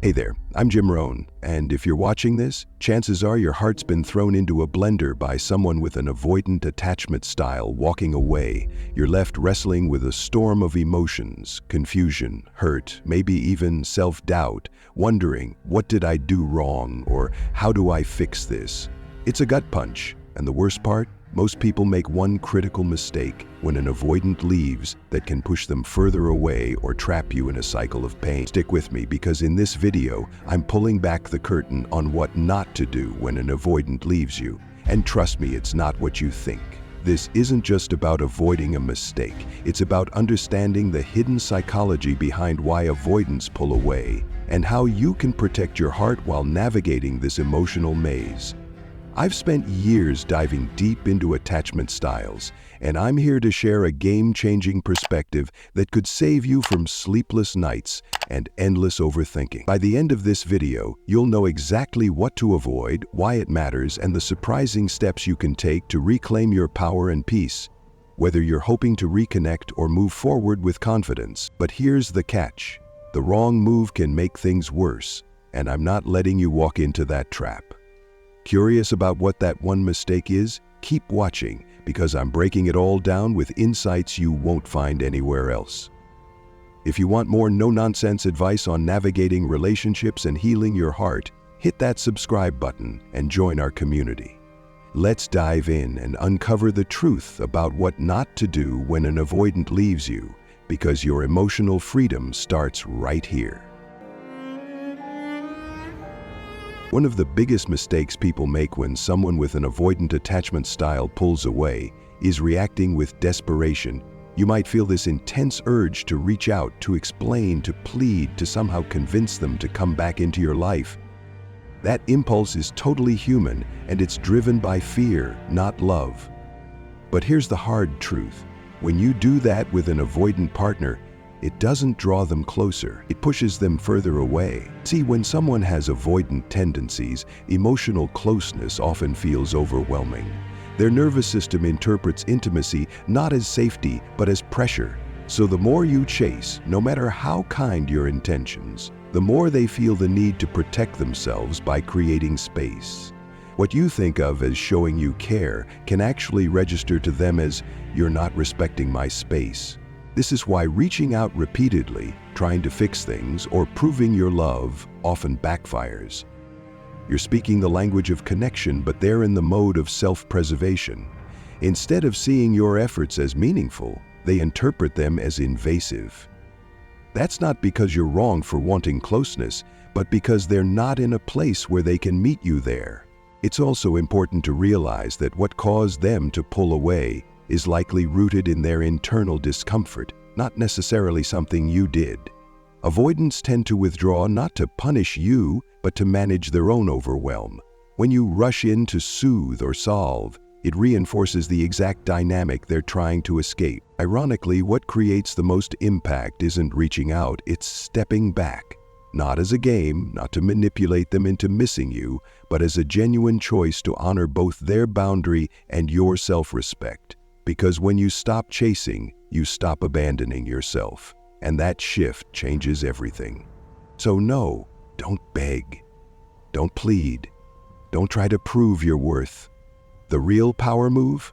Hey there, I'm Jim Rohn, and if you're watching this, chances are your heart's been thrown into a blender by someone with an avoidant attachment style walking away. You're left wrestling with a storm of emotions, confusion, hurt, maybe even self-doubt, wondering, what did I do wrong, or how do I fix this? It's a gut punch, and the worst part? Most people make one critical mistake when an avoidant leaves that can push them further away or trap you in a cycle of pain. Stick with me because in this video, I'm pulling back the curtain on what not to do when an avoidant leaves you. And trust me, it's not what you think. This isn't just about avoiding a mistake. It's about understanding the hidden psychology behind why avoidants pull away and how you can protect your heart while navigating this emotional maze. I've spent years diving deep into attachment styles, and I'm here to share a game-changing perspective that could save you from sleepless nights and endless overthinking. By the end of this video, you'll know exactly what to avoid, why it matters, and the surprising steps you can take to reclaim your power and peace, whether you're hoping to reconnect or move forward with confidence. But here's the catch. The wrong move can make things worse, and I'm not letting you walk into that trap. Curious about what that one mistake is? Keep watching, because I'm breaking it all down with insights you won't find anywhere else. If you want more no-nonsense advice on navigating relationships and healing your heart, hit that subscribe button and join our community. Let's dive in and uncover the truth about what not to do when an avoidant leaves you, because your emotional freedom starts right here. One of the biggest mistakes people make when someone with an avoidant attachment style pulls away is reacting with desperation. You might feel this intense urge to reach out, to explain, to plead, to somehow convince them to come back into your life. That impulse is totally human, and it's driven by fear, not love. But here's the hard truth. When you do that with an avoidant partner, it doesn't draw them closer, it pushes them further away. See, when someone has avoidant tendencies, emotional closeness often feels overwhelming. Their nervous system interprets intimacy not as safety, but as pressure. So the more you chase, no matter how kind your intentions, the more they feel the need to protect themselves by creating space. What you think of as showing you care can actually register to them as, "You're not respecting my space." This is why reaching out repeatedly, trying to fix things, or proving your love often backfires. You're speaking the language of connection, but they're in the mode of self-preservation. Instead of seeing your efforts as meaningful, they interpret them as invasive. That's not because you're wrong for wanting closeness, but because they're not in a place where they can meet you there. It's also important to realize that what caused them to pull away is likely rooted in their internal discomfort, not necessarily something you did. Avoidants tend to withdraw not to punish you, but to manage their own overwhelm. When you rush in to soothe or solve, it reinforces the exact dynamic they're trying to escape. Ironically, what creates the most impact isn't reaching out, it's stepping back. Not as a game, not to manipulate them into missing you, but as a genuine choice to honor both their boundary and your self-respect. Because when you stop chasing, you stop abandoning yourself. And that shift changes everything. So no, don't beg. Don't plead. Don't try to prove your worth. The real power move?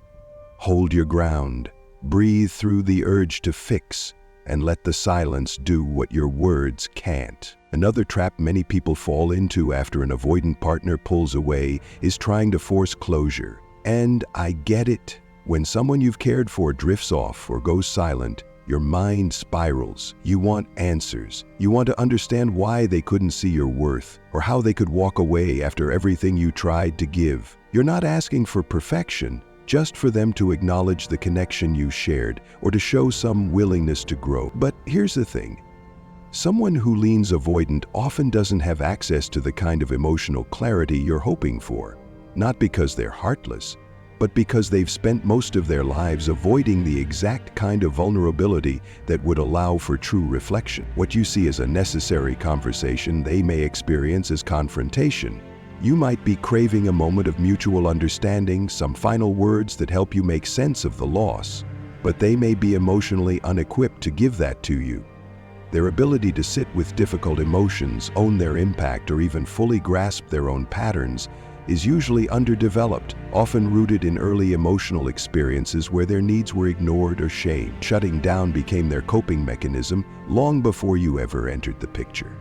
Hold your ground. Breathe through the urge to fix, and let the silence do what your words can't. Another trap many people fall into after an avoidant partner pulls away is trying to force closure. And I get it. When someone you've cared for drifts off or goes silent, your mind spirals. You want answers. You want to understand why they couldn't see your worth, or how they could walk away after everything you tried to give. You're not asking for perfection, just for them to acknowledge the connection you shared, or to show some willingness to grow. But here's the thing. Someone who leans avoidant often doesn't have access to the kind of emotional clarity you're hoping for. Not because they're heartless, but because they've spent most of their lives avoiding the exact kind of vulnerability that would allow for true reflection. What you see as a necessary conversation, they may experience as confrontation. You might be craving a moment of mutual understanding, some final words that help you make sense of the loss, but they may be emotionally unequipped to give that to you. Their ability to sit with difficult emotions, own their impact, or even fully grasp their own patterns is usually underdeveloped, often rooted in early emotional experiences where their needs were ignored or shamed. Shutting down became their coping mechanism long before you ever entered the picture.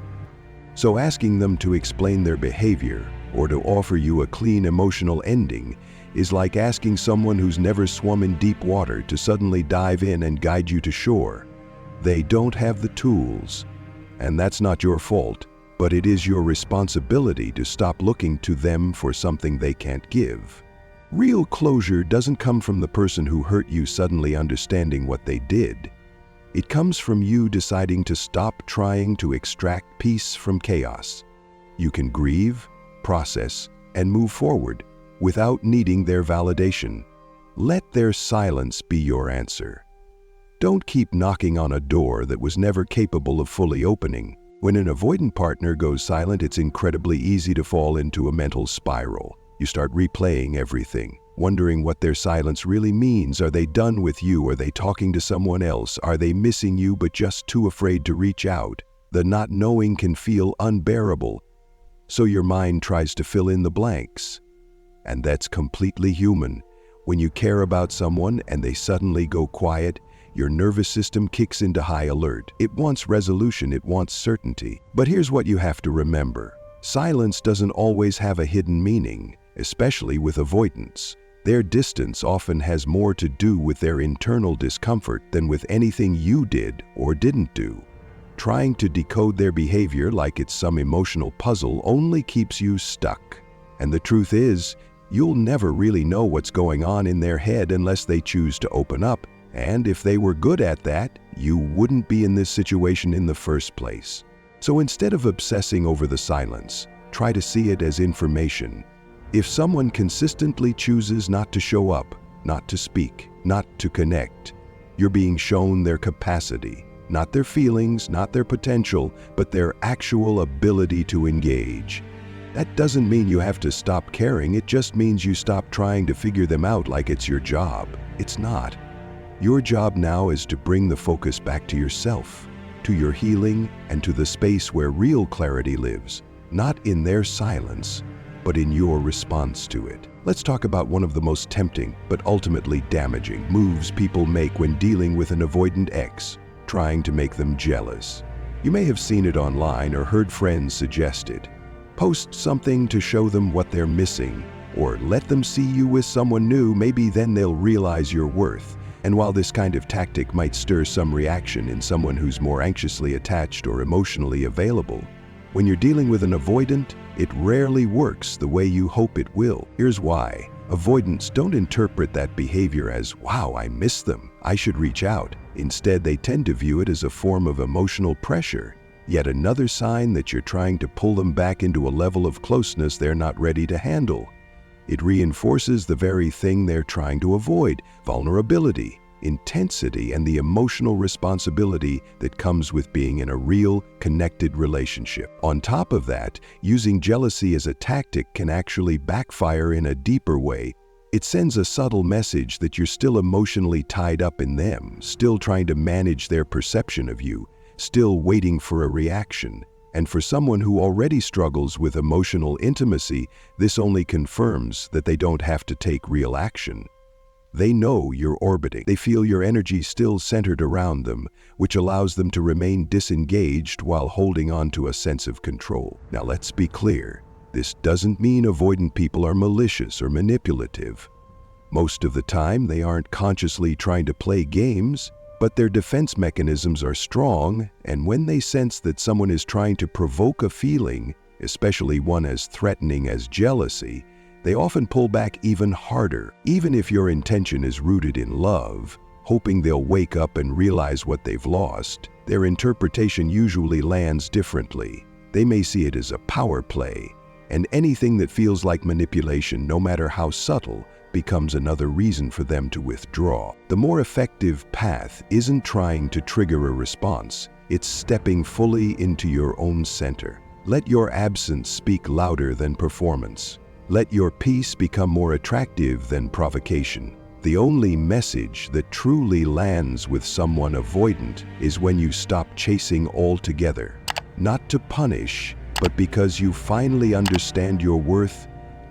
So asking them to explain their behavior or to offer you a clean emotional ending is like asking someone who's never swum in deep water to suddenly dive in and guide you to shore. They don't have the tools, and that's not your fault, but it is your responsibility to stop looking to them for something they can't give. Real closure doesn't come from the person who hurt you suddenly understanding what they did. It comes from you deciding to stop trying to extract peace from chaos. You can grieve, process, and move forward without needing their validation. Let their silence be your answer. Don't keep knocking on a door that was never capable of fully opening. When an avoidant partner goes silent, it's incredibly easy to fall into a mental spiral. You start replaying everything, wondering what their silence really means. Are they done with you? Are they talking to someone else? Are they missing you but just too afraid to reach out? The not knowing can feel unbearable, so your mind tries to fill in the blanks. And that's completely human. When you care about someone and they suddenly go quiet, your nervous system kicks into high alert. It wants resolution, it wants certainty. But here's what you have to remember. Silence doesn't always have a hidden meaning, especially with avoidance. Their distance often has more to do with their internal discomfort than with anything you did or didn't do. Trying to decode their behavior like it's some emotional puzzle only keeps you stuck. And the truth is, you'll never really know what's going on in their head unless they choose to open up. And if they were good at that, you wouldn't be in this situation in the first place. So instead of obsessing over the silence, try to see it as information. If someone consistently chooses not to show up, not to speak, not to connect, you're being shown their capacity, not their feelings, not their potential, but their actual ability to engage. That doesn't mean you have to stop caring, it just means you stop trying to figure them out like it's your job. It's not. Your job now is to bring the focus back to yourself, to your healing, and to the space where real clarity lives, not in their silence, but in your response to it. Let's talk about one of the most tempting, but ultimately damaging, moves people make when dealing with an avoidant ex, trying to make them jealous. You may have seen it online or heard friends suggest it. Post something to show them what they're missing, or let them see you with someone new, maybe then they'll realize your worth. And while this kind of tactic might stir some reaction in someone who's more anxiously attached or emotionally available, when you're dealing with an avoidant, it rarely works the way you hope it will. Here's why. Avoidants don't interpret that behavior as, wow, I miss them, I should reach out. Instead, they tend to view it as a form of emotional pressure, yet another sign that you're trying to pull them back into a level of closeness they're not ready to handle. It reinforces the very thing they're trying to avoid: vulnerability, intensity, and the emotional responsibility that comes with being in a real, connected relationship. On top of that, using jealousy as a tactic can actually backfire in a deeper way. It sends a subtle message that you're still emotionally tied up in them, still trying to manage their perception of you, still waiting for a reaction. And for someone who already struggles with emotional intimacy, this only confirms that they don't have to take real action. They know you're orbiting. They feel your energy still centered around them, which allows them to remain disengaged while holding on to a sense of control. Now let's be clear. This doesn't mean avoidant people are malicious or manipulative. Most of the time, they aren't consciously trying to play games, but their defense mechanisms are strong, and when they sense that someone is trying to provoke a feeling, especially one as threatening as jealousy, they often pull back even harder. Even if your intention is rooted in love, hoping they'll wake up and realize what they've lost, their interpretation usually lands differently. They may see it as a power play, and anything that feels like manipulation, no matter how subtle, becomes another reason for them to withdraw. The more effective path isn't trying to trigger a response, it's stepping fully into your own center. Let your absence speak louder than performance. Let your peace become more attractive than provocation. The only message that truly lands with someone avoidant is when you stop chasing altogether. Not to punish, but because you finally understand your worth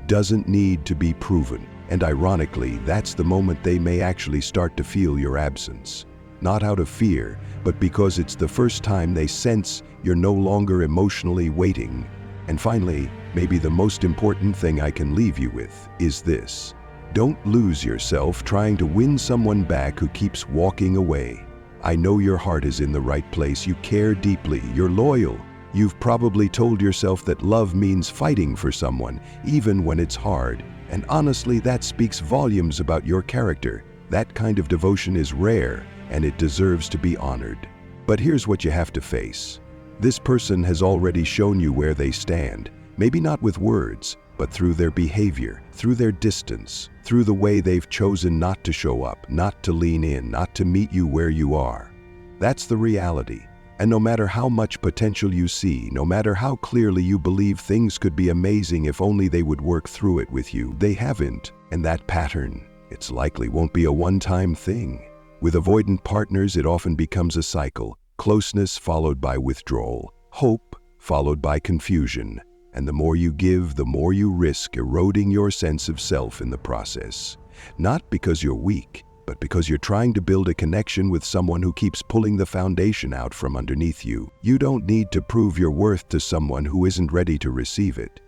doesn't need to be proven. And ironically, that's the moment they may actually start to feel your absence. Not out of fear, but because it's the first time they sense you're no longer emotionally waiting. And finally, maybe the most important thing I can leave you with is this. Don't lose yourself trying to win someone back who keeps walking away. I know your heart is in the right place. You care deeply. You're loyal. You've probably told yourself that love means fighting for someone, even when it's hard. And honestly, that speaks volumes about your character. That kind of devotion is rare, and it deserves to be honored. But here's what you have to face. This person has already shown you where they stand, maybe not with words, but through their behavior, through their distance, through the way they've chosen not to show up, not to lean in, not to meet you where you are. That's the reality. And no matter how much potential you see, no matter how clearly you believe things could be amazing if only they would work through it with you, they haven't. And that pattern, it's likely won't be a one-time thing. With avoidant partners, it often becomes a cycle. Closeness followed by withdrawal, hope followed by confusion. And the more you give, the more you risk eroding your sense of self in the process. Not because you're weak, but because you're trying to build a connection with someone who keeps pulling the foundation out from underneath you. You don't need to prove your worth to someone who isn't ready to receive it.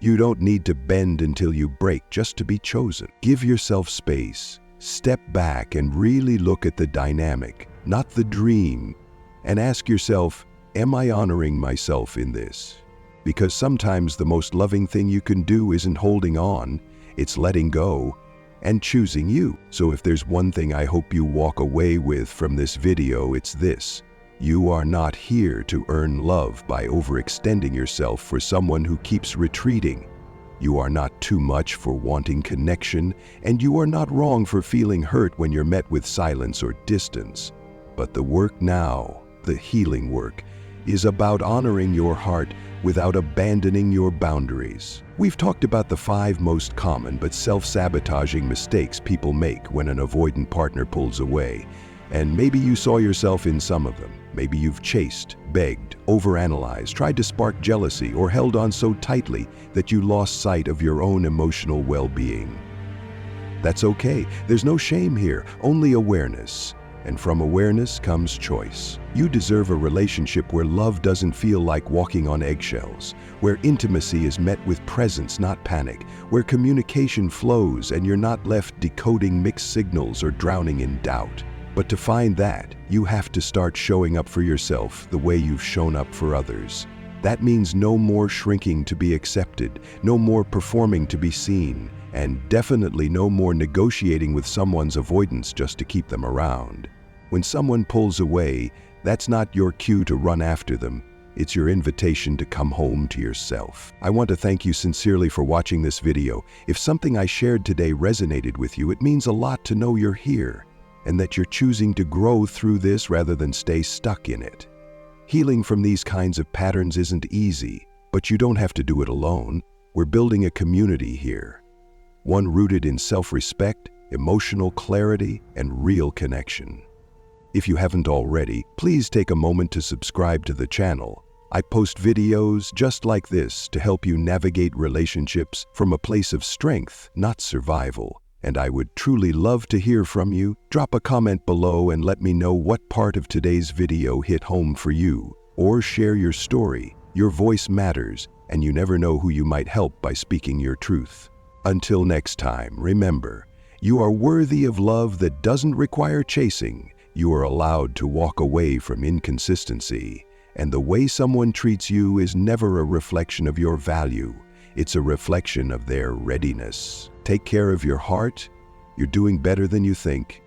You don't need to bend until you break just to be chosen. Give yourself space. Step back and really look at the dynamic, not the dream, and ask yourself, am I honoring myself in this? Because sometimes the most loving thing you can do isn't holding on, it's letting go and choosing you. So if there's one thing I hope you walk away with from this video, it's this. You are not here to earn love by overextending yourself for someone who keeps retreating. You are not too much for wanting connection, and you are not wrong for feeling hurt when you're met with silence or distance. But the work now, the healing work, is about honoring your heart without abandoning your boundaries. We've talked about the 5 most common but self-sabotaging mistakes people make when an avoidant partner pulls away. And maybe you saw yourself in some of them. Maybe you've chased, begged, overanalyzed, tried to spark jealousy, or held on so tightly that you lost sight of your own emotional well-being. That's okay. There's no shame here, only awareness. And from awareness comes choice. You deserve a relationship where love doesn't feel like walking on eggshells, where intimacy is met with presence, not panic, where communication flows and you're not left decoding mixed signals or drowning in doubt. But to find that, you have to start showing up for yourself the way you've shown up for others. That means no more shrinking to be accepted, no more performing to be seen, and definitely no more negotiating with someone's avoidance just to keep them around. When someone pulls away, that's not your cue to run after them. It's your invitation to come home to yourself. I want to thank you sincerely for watching this video. If something I shared today resonated with you, it means a lot to know you're here and that you're choosing to grow through this rather than stay stuck in it. Healing from these kinds of patterns isn't easy, but you don't have to do it alone. We're building a community here, one rooted in self-respect, emotional clarity, and real connection. If you haven't already, please take a moment to subscribe to the channel. I post videos just like this to help you navigate relationships from a place of strength, not survival. And I would truly love to hear from you. Drop a comment below and let me know what part of today's video hit home for you. Or share your story. Your voice matters, and you never know who you might help by speaking your truth. Until next time, remember, you are worthy of love that doesn't require chasing. You are allowed to walk away from inconsistency. And the way someone treats you is never a reflection of your value. It's a reflection of their readiness. Take care of your heart. You're doing better than you think.